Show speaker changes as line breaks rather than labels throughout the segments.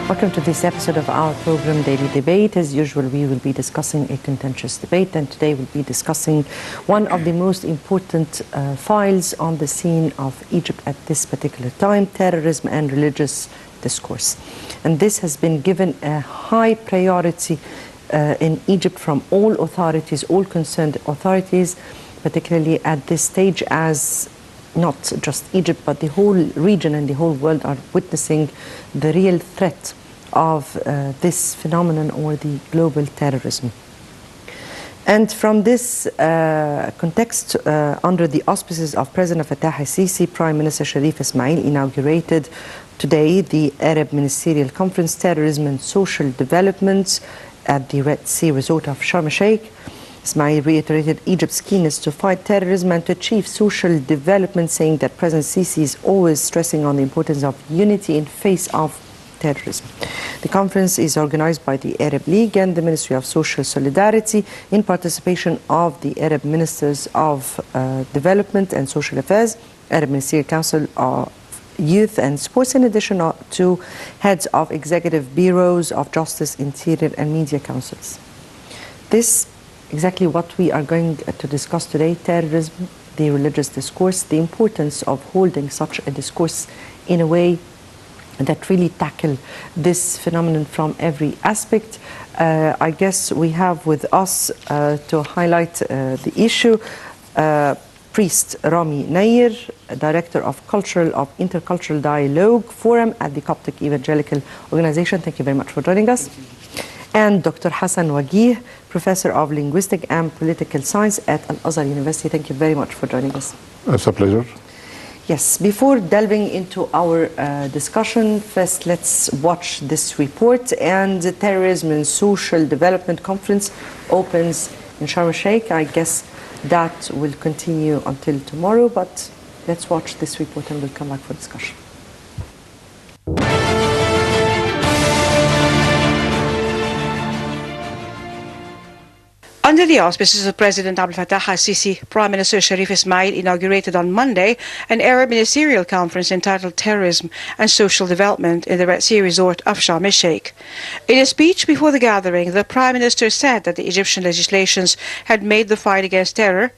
Welcome to this episode of our program, Daily Debate. As usual, we will be discussing a contentious debate, and today we'll be discussing one of the most important files on the scene of Egypt at this particular time, terrorism and religious discourse. And this has been given a high priority in Egypt from all authorities, all concerned authorities, particularly at this stage, as not just Egypt, but the whole region and the whole world are witnessing the real threat of this phenomenon, or the global terrorism. And from this context, under the auspices of President Fattah al-Sisi, Prime Minister Sharif Ismail inaugurated today the Arab Ministerial Conference, Terrorism and Social Development at the Red Sea Resort of Sharm el-Sheikh. Ismail reiterated Egypt's keenness to fight terrorism and to achieve social development, saying that President Sisi is always stressing on the importance of unity in face of terrorism. The conference is organized by the Arab League and the Ministry of Social Solidarity in participation of the Arab Ministers of Development and Social Affairs, Arab Ministerial Council of Youth and Sports, in addition to heads of executive bureaus of justice, interior and media councils. This exactly what we are going to discuss today: terrorism, the religious discourse, the importance of holding such a discourse in a way that really tackle this phenomenon from every aspect. I guess we have with us to highlight the issue Priest Rami Nair, Director of Intercultural Dialogue Forum at the Coptic Evangelical Organization. Thank you very much for joining us. And Dr. Hassan Wagih, Professor of Linguistic and Political Science at Al-Azhar University. Thank you very much for joining us.
It's a pleasure.
Yes, before delving into our discussion, first let's watch this report. And the Terrorism and Social Development Conference opens in Sharm el-Sheikh. I guess that will continue until tomorrow, but let's watch this report and we'll come back for discussion.
Under the auspices of President Abdel Fattah al-Sisi, Prime Minister Sharif Ismail inaugurated on Monday an Arab Ministerial Conference entitled Terrorism and Social Development in the Red Sea Resort of Sharm el-Sheikh. In a speech before the gathering, the Prime Minister said that the Egyptian legislations had made the fight against terrorism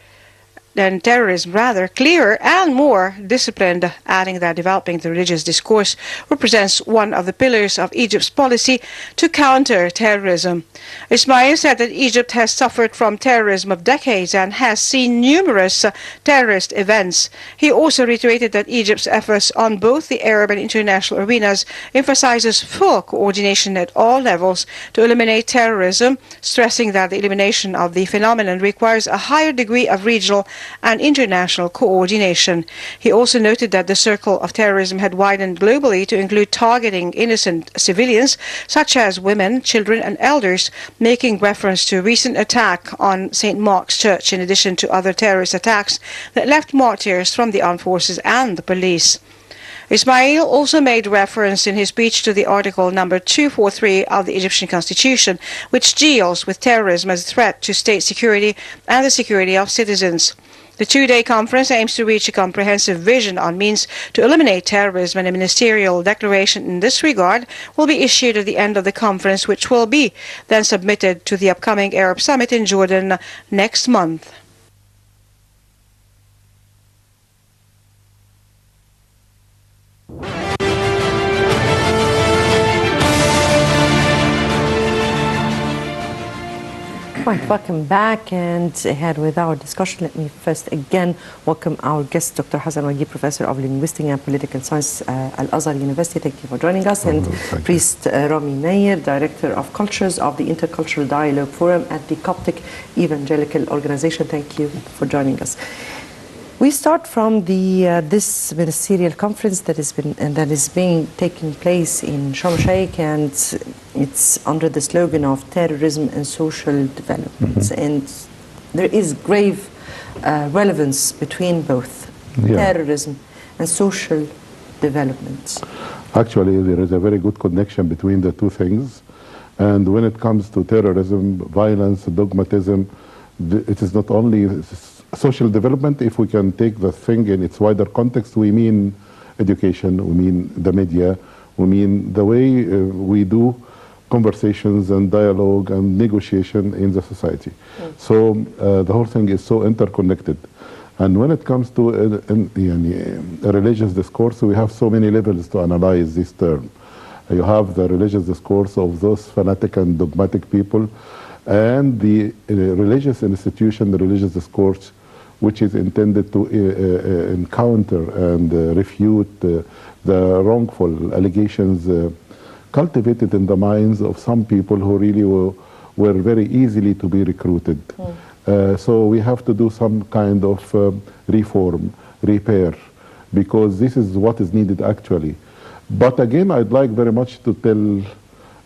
clearer and more disciplined, adding that developing the religious discourse represents one of the pillars of Egypt's policy to counter terrorism. Ismail said that Egypt has suffered from terrorism of decades and has seen numerous terrorist events. He also reiterated that Egypt's efforts on both the Arab and international arenas emphasizes full coordination at all levels to eliminate terrorism, stressing that the elimination of the phenomenon requires a higher degree of regional and international coordination. He also noted that the circle of terrorism had widened globally to include targeting innocent civilians such as women, children and elders, making reference to a recent attack on St. Mark's Church in addition to other terrorist attacks that left martyrs from the armed forces and the police. Ismail also made reference in his speech to the Article number 243 of the Egyptian Constitution, which deals with terrorism as a threat to state security and the security of citizens. The two-day conference aims to reach a comprehensive vision on means to eliminate terrorism, and a ministerial declaration in this regard will be issued at the end of the conference, which will be then submitted to the upcoming Arab Summit in Jordan next month.
Right, welcome back, and ahead with our discussion, let me first again welcome our guest, Dr. Hassan Wagih, Professor of Linguistic and Political Science at Al-Azhar University. Thank you for joining us. And Priest Rami Nair, Director of Cultures of the Intercultural Dialogue Forum at the Coptic Evangelical Organization. Thank you for joining us. We start from this ministerial conference that is being taking place in Sharm el-Sheikh, and it's under the slogan of terrorism and social development. And there is grave relevance between both terrorism and social development.
Actually, there is a very good connection between the two things. And when it comes to terrorism, violence, dogmatism, it is not only social development. If we can take the thing in its wider context, we mean education, we mean the media, We mean the way we do conversations and dialogue and negotiation in the society. So the whole thing is so interconnected. And when it comes to a religious discourse, we have so many levels to analyze this term. You have the religious discourse of those fanatic and dogmatic people, and the religious institution, the religious discourse, which is intended to encounter and refute the wrongful allegations cultivated in the minds of some people who really were very easily to be recruited. So we have to do some kind of reform, repair, because this is what is needed actually. But again, I'd like very much to tell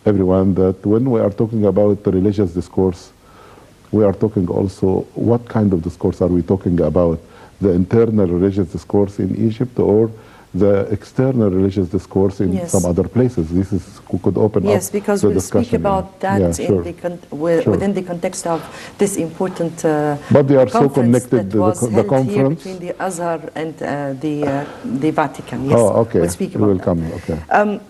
everyone that when we are talking about the religious discourse, we are talking also what kind of discourse are we talking about? The internal religious discourse in Egypt or the external religious discourse in some other places? This is could open up
Yes, because
the
we'll
discussion.
speak about that
Yeah, sure.
within the context of this important
But they are so
conference
connected,
that was
the
held here
conference.
between the Azhar and the Vatican. Yes,
Oh, okay.
we'll speak
We
about
will
that.
come. Okay.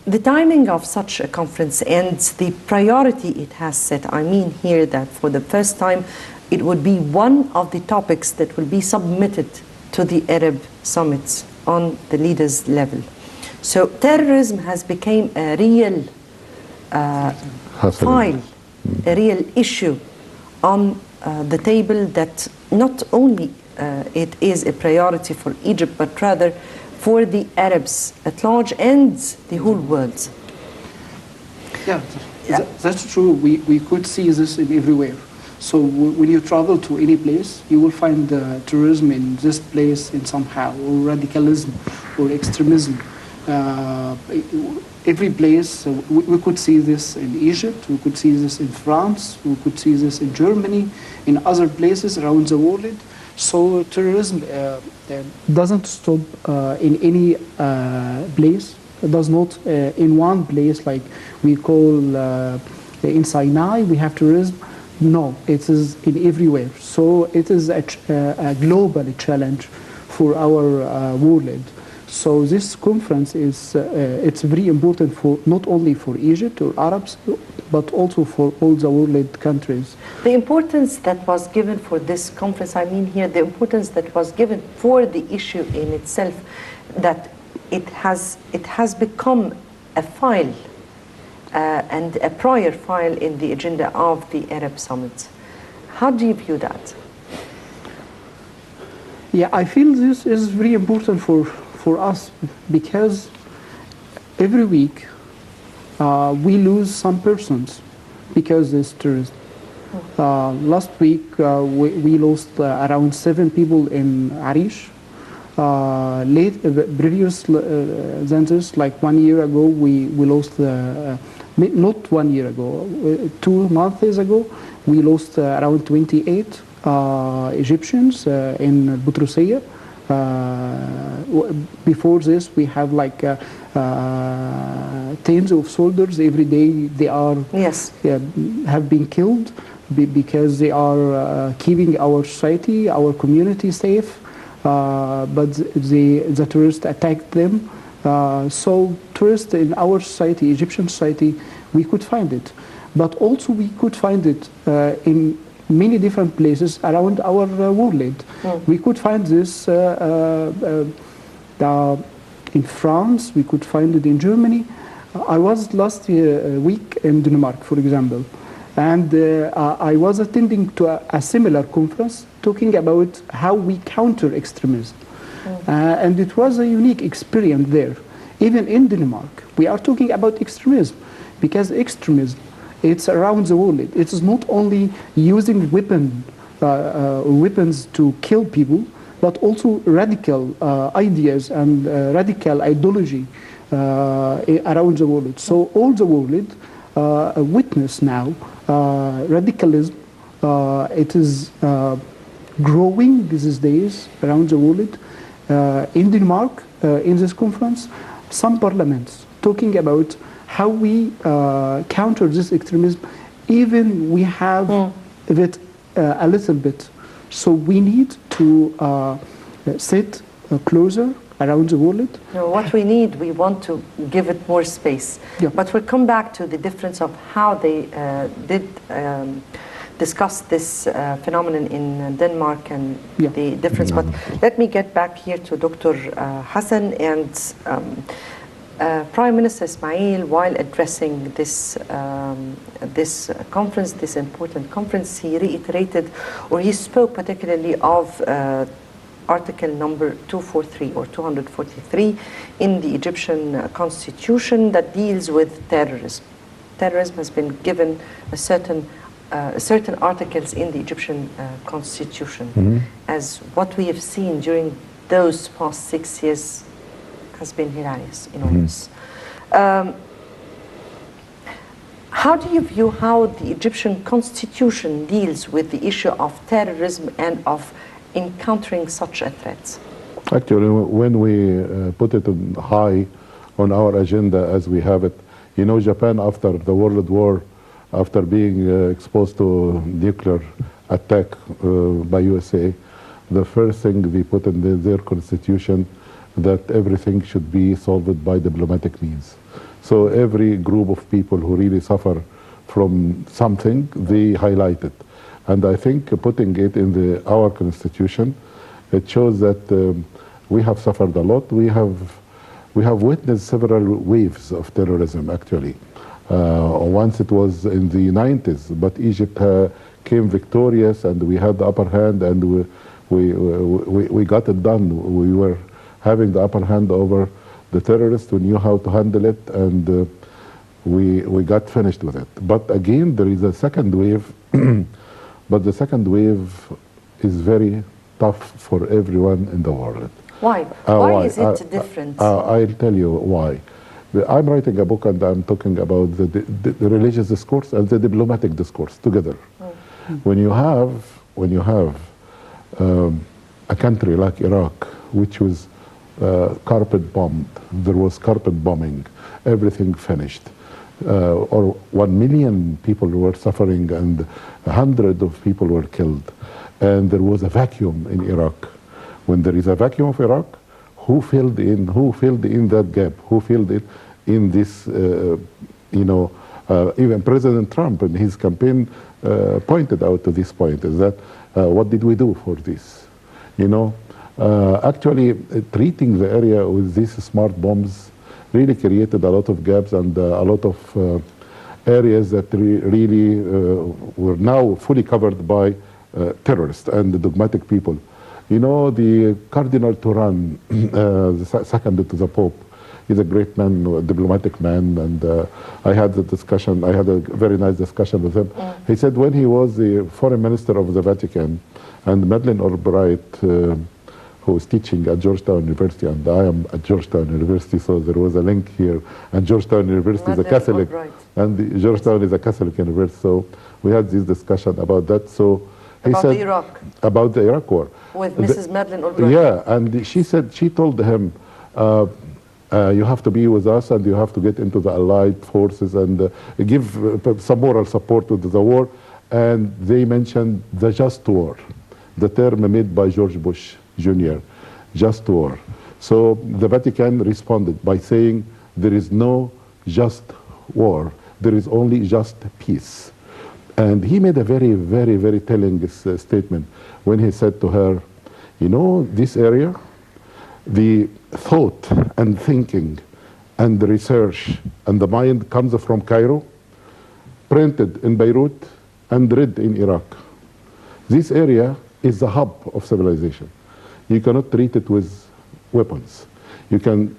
The timing of such a conference and the priority it has set, I mean here that for the first time it would be one of the topics that will be submitted to the Arab summits on the leaders level. So terrorism has become a real file, a real issue on the table that not only it is a priority for Egypt, but rather for the Arabs at large and the whole world.
Yeah, that's true. We could see this in everywhere. So when you travel to any place, you will find terrorism in this place in somehow, or radicalism, or extremism. Every place, we could see this in Egypt, we could see this in France, we could see this in Germany, in other places around the world. So terrorism doesn't stop in any place. It does not in one place, like we call in Sinai, we have terrorism. No, it is in everywhere. So it is a global challenge for our world. So this conference is it's very important for not only for Egypt or Arabs, but also for all the world countries.
The importance that was given for this conference, I mean here, the importance that was given for the issue in itself, that it has become a file and a prior file in the agenda of the Arab Summit. How do you view that?
Yeah, I feel this is very important for us because every week we lose some persons because of terrorism. Last week we lost around 7 people in Arish. Previous than this, like 1 year ago, we lost, not 1 year ago, 2 months ago, we lost around 28 Egyptians in Butrusiyah. Before this, we have like tens of soldiers every day. They are have been killed because they are keeping our society, our community safe. But the terrorists attacked them. So terrorists in our society, Egyptian society, we could find it. But also we could find it in many different places around our world. We could find this in France, we could find it in Germany. I was last week in Denmark, for example, and I was attending to a similar conference talking about how we counter extremism. And it was a unique experience there. Even in Denmark, we are talking about extremism, because extremism, it's around the world. It is not only using weapons to kill people, but also radical ideas and radical ideology around the world. So all the world witness now radicalism. It is growing these days around the world. In Denmark, in this conference, some parliaments talking about how we counter this extremism, even we have it a little bit. So we need to sit closer around the world.
No, what we need, we want to give it more space.
Yeah.
But we'll come back to the difference of how they did discuss this phenomenon in Denmark and
Yeah.
the difference. But let me get back here to Dr. Hassan and Prime Minister Ismail, while addressing this conference, this important conference, he reiterated, or he spoke particularly of Article number 243 or 243 in the Egyptian constitution that deals with terrorism. Terrorism has been given a certain articles in the Egyptian constitution, as what we have seen during those past 6 years has been hilarious, enormous. How do you view how the Egyptian constitution deals with the issue of terrorism and of encountering such a threat?
Actually, when we put it high on our agenda as we have it, you know, Japan, after the World War, after being exposed to nuclear attack by USA, the first thing they put in their constitution that everything should be solved by diplomatic means. So every group of people who really suffer from something, they highlight it. And I think putting it in our constitution, it shows that we have suffered a lot. We have witnessed several waves of terrorism, actually. Once it was in the 90s, but Egypt came victorious and we had the upper hand, and we got it done. We were having the upper hand over the terrorists. We knew how to handle it, and we got finished with it. But again, there is a second wave, but the second wave is very tough for everyone in the world.
Why? Why is it different?
I'll tell you why. I'm writing a book and I'm talking about the religious discourse and the diplomatic discourse together. When you have a country like Iraq, which was carpet bombed, there was carpet bombing, everything finished, or 1 million people were suffering and hundreds of people were killed, and there was a vacuum in Iraq. When there is a vacuum of Iraq, who filled in that gap? Who filled it in this, even President Trump in his campaign pointed out to this point, is that what did we do for this? Actually treating the area with these smart bombs really created a lot of gaps and a lot of areas that really were now fully covered by terrorists and dogmatic people. The Cardinal Turan, the second to the Pope, he's a great man, a diplomatic man, and I had a very nice discussion with him. He said when he was the foreign minister of the Vatican, and Madeleine Albright, who was teaching at Georgetown University, and I am at Georgetown University, so there was a link here, and Georgetown University is a Catholic, and Georgetown is a Catholic university, so we had this discussion about that. So he said about the Iraq war.
With Mrs. Madeleine Albright.
Yeah, and she told him, you have to be with us and you have to get into the Allied forces and give some moral support to the war. And they mentioned the just war, the term made by George Bush Jr., just war. So the Vatican responded by saying there is no just war, there is only just peace. And he made a very, very, very telling statement when he said to her, this area, the thought and thinking and the research and the mind comes from Cairo, printed in Beirut and read in Iraq. This area is the hub of civilization. You cannot treat it with weapons. You can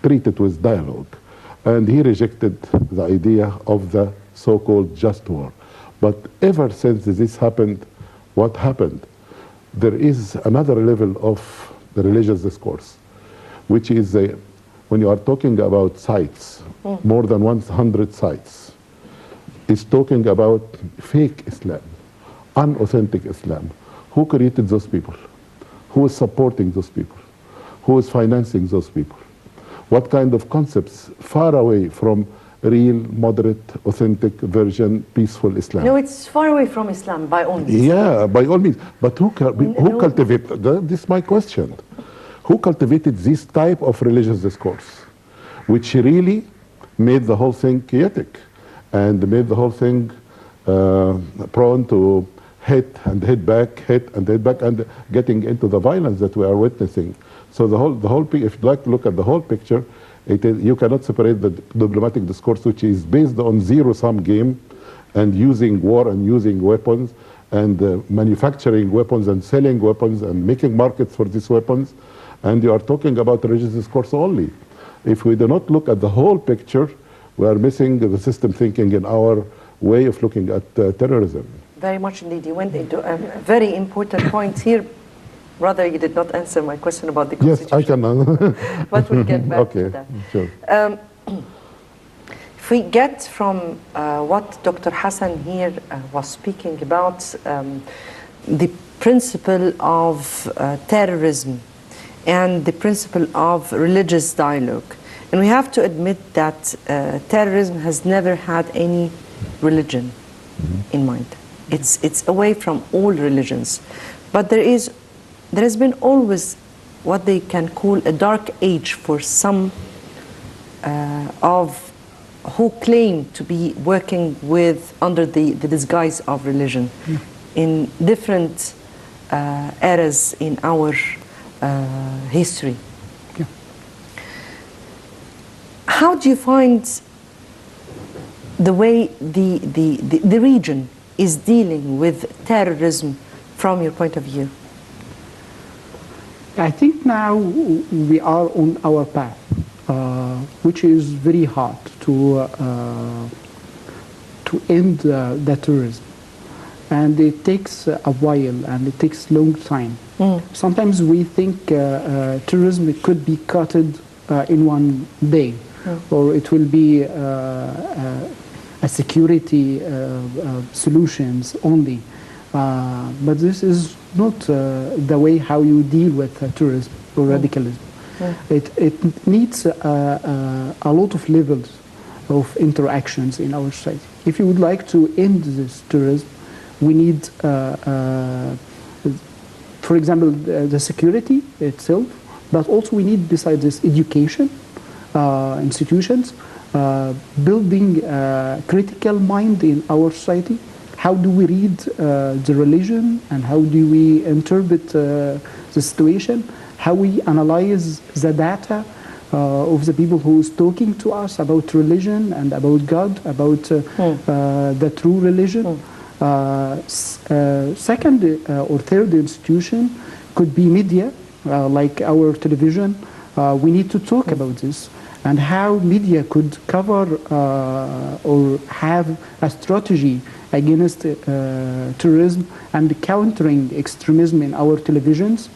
treat it with dialogue. And he rejected the idea of the so-called just war. But ever since this happened, what happened? There is another level of the religious discourse, which is when you are talking about sites, more than 100 sites, is talking about fake Islam, unauthentic Islam. Who created those people? Who is supporting those people? Who is financing those people? What kind of concepts far away from real, moderate, authentic version, peaceful Islam?
No, it's far away from Islam, by all means.
Yeah, by all means. But who cultivates? This is my question. who cultivated this type of religious discourse, which really made the whole thing chaotic and made the whole thing prone to hit and hit back, and getting into the violence that we are witnessing. So the whole if you'd like to look at the whole picture, you cannot separate the diplomatic discourse, which is based on zero-sum game and using war and using weapons and manufacturing weapons and selling weapons and making markets for these weapons, and you are talking about religious discourse only. If we do not look at the whole picture, we are missing the system thinking in our way of looking at terrorism.
Very much indeed. You went into a very important point here. Rather, you did not answer my question about the Constitution.
Yes, I can.
But we'll get back to that.
Sure.
If we get from what Dr. Hassan here was speaking about, the principle of terrorism and the principle of religious dialogue, and we have to admit that terrorism has never had any religion in mind. It's away from all religions, but there has been always what they can call a dark age for some of who claim to be working under the disguise of religion in different eras in our history.
Yeah.
How do you find the way the region is dealing with terrorism from your point of view?
I think now we are on our path, which is very hard to end the terrorism, and it takes a while and it takes long time. Sometimes we think terrorism could be cutted in one day, or it will be a security solutions only. But this is not the way how you deal with terrorism or radicalism. It needs a lot of levels of interactions in our society. If you would like to end this terrorism, we need, for example, the security itself, but also we need, besides this, education institutions, building a critical mind in our society. How do we read the religion, and how do we interpret the situation? How we analyze the data of the people who is talking to us about religion and about God, about the true religion. Second or third institution could be media, like our television. We need to talk about this, and how media could cover or have a strategy against terrorism and countering extremism in our televisions.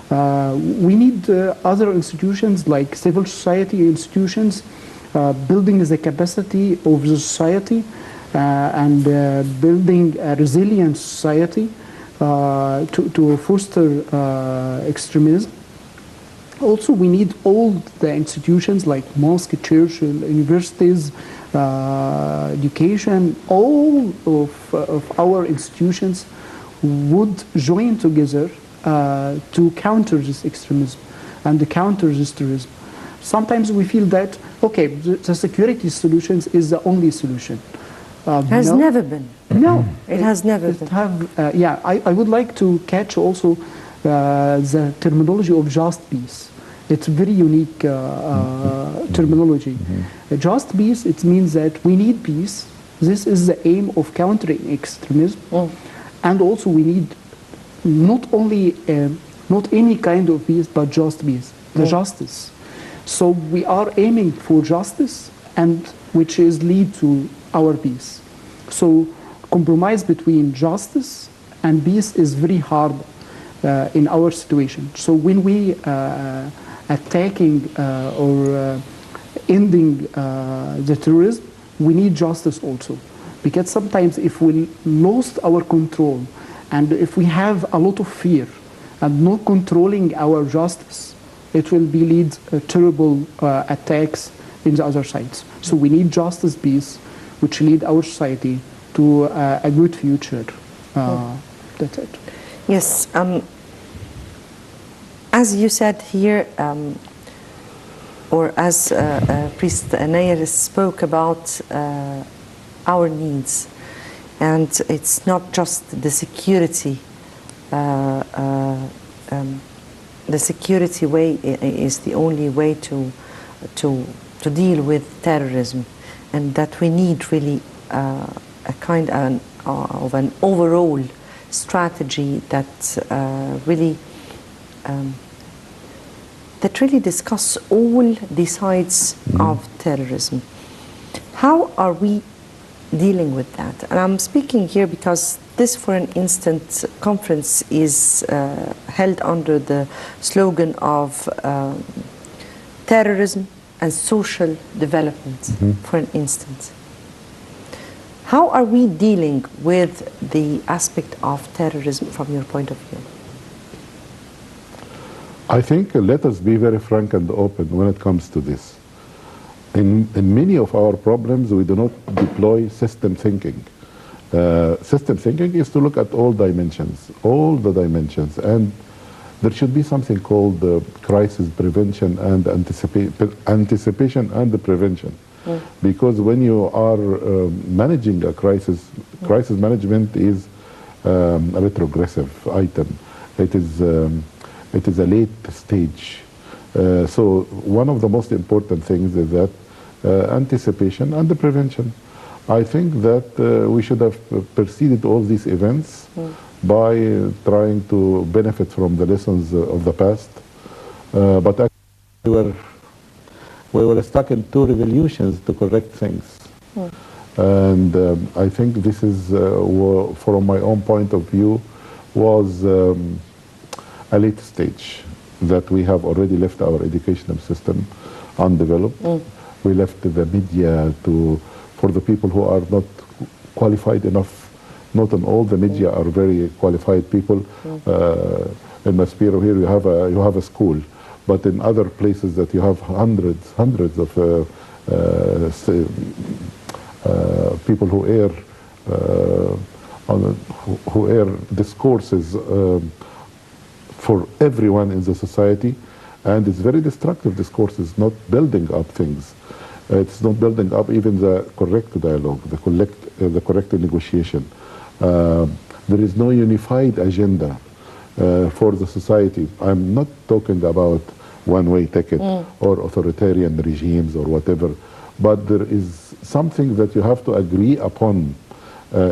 We need other institutions like civil society institutions, building the capacity of the society and building a resilient society to foster extremism. Also, we need all the institutions like mosque, church, universities, education. All of our institutions would join together to counter this extremism and to counter this terrorism. Sometimes we feel that, okay, the security solutions is the only solution.
Has never been.
No.
It has never been.
Yeah, I would like to catch also the terminology of just peace. It's very unique terminology. Just peace, it means that we need peace. This is the aim of countering extremism. And also we need not only, not any kind of peace, but just peace, the justice. So we are aiming for justice, and which is lead to our peace. So compromise between justice and peace is very hard in our situation. So when we attacking or ending the terrorism, we need justice also. Because sometimes if we lost our control, and if we have a lot of fear and not controlling our justice, it will be lead terrible attacks in the other sides. So we need justice, peace, which lead our society to a good future. That's it.
Yes. As you said here, or as Priest Nair spoke about our needs, and it's not just the security. The security way is the only way to deal with terrorism, and that we need really a kind of an overall strategy that really discuss all the sides of terrorism. How are we dealing with that? And I'm speaking here because this, for an instant, conference is held under the slogan of terrorism and social development, for an instant. How are we dealing with the aspect of terrorism from your point of view?
I think let us be very frank and open when it comes to this. In many of our problems, we do not deploy system thinking. System thinking is to look at all the dimensions, and there should be something called crisis prevention and anticipation and the prevention. Because when you are managing a crisis management is a retrogressive item. It is a late stage. So one of the most important things is that anticipation and the prevention. I think that we should have preceded all these events by trying to benefit from the lessons of the past. But actually we were stuck in two revolutions to correct things. And I think this is, from my own point of view, was a late stage that we have already left our educational system undeveloped. We left the media for the people who are not qualified enough. Not in all the media are very qualified people. In Maspero here you have a school, but in other places that you have hundreds of people who air discourses for everyone in the society, and it's very destructive discourses, not building up things. It's not building up even the correct dialogue, the correct negotiation. There is no unified agenda for the society. I'm not talking about one-way ticket or authoritarian regimes or whatever, but there is something that you have to agree upon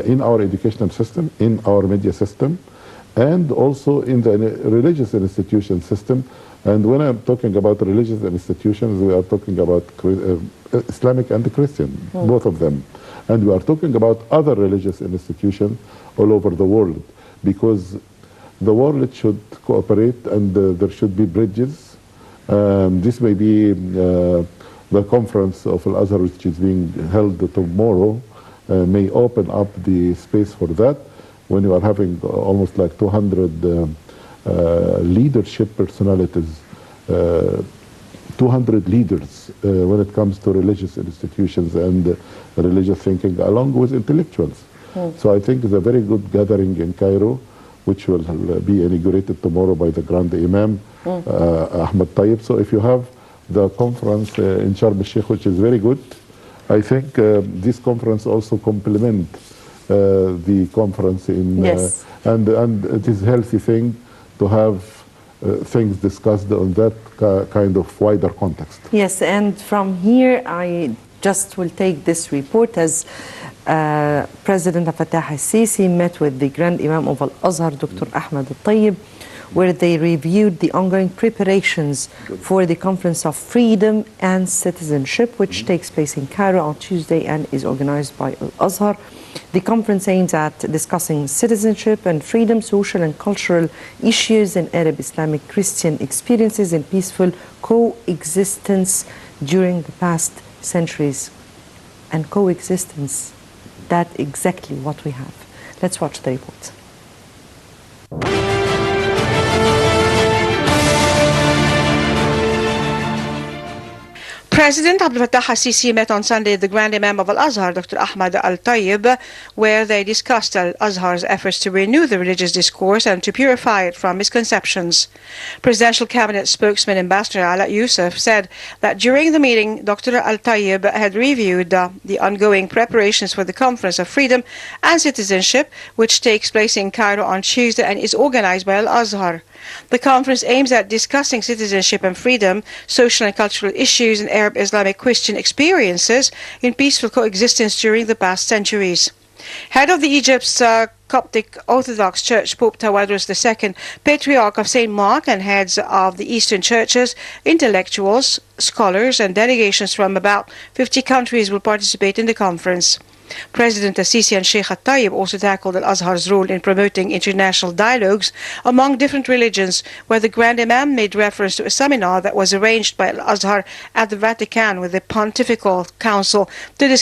in our educational system, in our media system, and also in the religious institution system. And when I'm talking about religious institutions, we are talking about Islamic and Christian, both of them. And we are talking about other religious institutions all over the world, because the world should cooperate and there should be bridges. This may be the conference of Al-Azhar, which is being held tomorrow, may open up the space for that, when you are having almost like 200 leadership personalities, 200 leaders when it comes to religious institutions and religious thinking, along with intellectuals. So I think it's a very good gathering in Cairo, which will be inaugurated tomorrow by the Grand Imam, Ahmed Tayyib. So if you have the conference in Sharm el-Sheikh, which is very good, I think this conference also complement the conference in, and it is a healthy thing to have things discussed on that kind of wider context.
Yes, and from here I just will take this report as President Fattah al-Sisi met with the Grand Imam of Al-Azhar, Dr. Ahmed al-Tayyib, where they reviewed the ongoing preparations for the Conference of Freedom and Citizenship, which takes place in Cairo on Tuesday and is organized by Al-Azhar. The conference aims at discussing citizenship and freedom, social and cultural issues in Arab, Islamic, Christian experiences and peaceful coexistence during the past centuries. And coexistence, that's exactly what we have. Let's watch the report.
President Abdel Fattah al-Sisi met on Sunday the Grand Imam of Al-Azhar, Dr. Ahmad Al-Tayyib, where they discussed Al-Azhar's efforts to renew the religious discourse and to purify it from misconceptions. Presidential Cabinet spokesman Ambassador Ala Yusuf said that during the meeting, Dr. Al-Tayyib had reviewed the ongoing preparations for the Conference of Freedom and Citizenship, which takes place in Cairo on Tuesday and is organized by Al-Azhar. The conference aims at discussing citizenship and freedom, social and cultural issues, and Arab-Islamic Christian experiences in peaceful coexistence during the past centuries. Head of the Egypt's Coptic Orthodox Church, Pope Tawadros II, Patriarch of St. Mark, and heads of the Eastern churches, intellectuals, scholars, and delegations from about 50 countries will participate in the conference. President al-Sisi and Sheikh al-Tayyib also tackled Al-Azhar's role in promoting international dialogues among different religions, where the Grand Imam made reference to a seminar that was arranged by Al-Azhar at the Vatican with the Pontifical Council to discuss